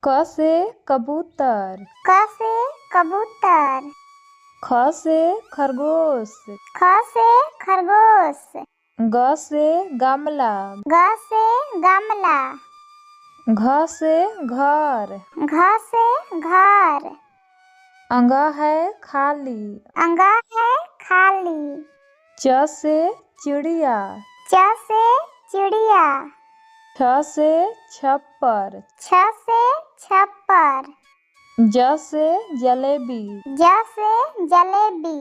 क से कबूतर। क से कबूतर। ख से खरगोश। ख से खरगोश। ग से गमला। ग से गमला। घ से घर। घ से घर। अंगा है खाली। अंगा है खाली। च से चिड़िया। च से चिड़िया। छ से छप्पर। छ से छप्पर। ज से जलेबी। ज से जलेबी।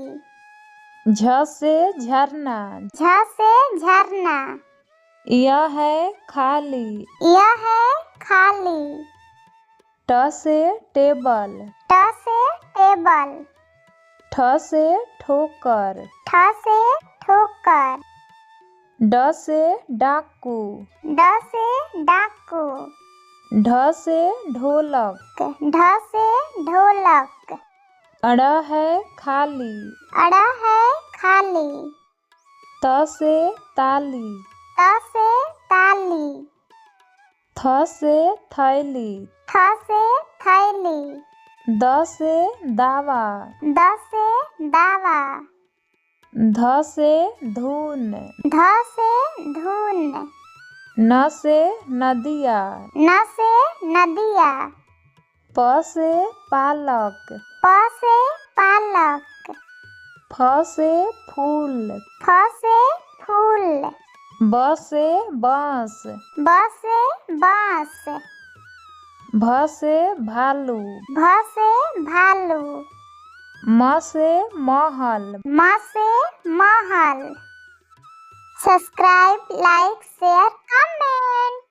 झ से झरना। झ से झरना। यह है खाली। यह है खाली। ट से टेबल। ट से टेबल। ठ से ठोकर। ठ से ठोकर। ड से डाकू। ड से डाकू। ढ से ढोलक। ढ से ढोलक। अड़ है खाली। अड़ा है खाली। त से ताली। त से ताली। थ से थैली। थ से थैली। द से दावा। द से दावा। ध से धून। ध से धून। न से नदिया। न से नदिया। प से पालक। प से पालक। फ से फूल। फ से फूल। ब से बांस। ब से बांस। भ से भालू। भ से भालू। म से महल। म से महल। Subscribe, like, share, comment.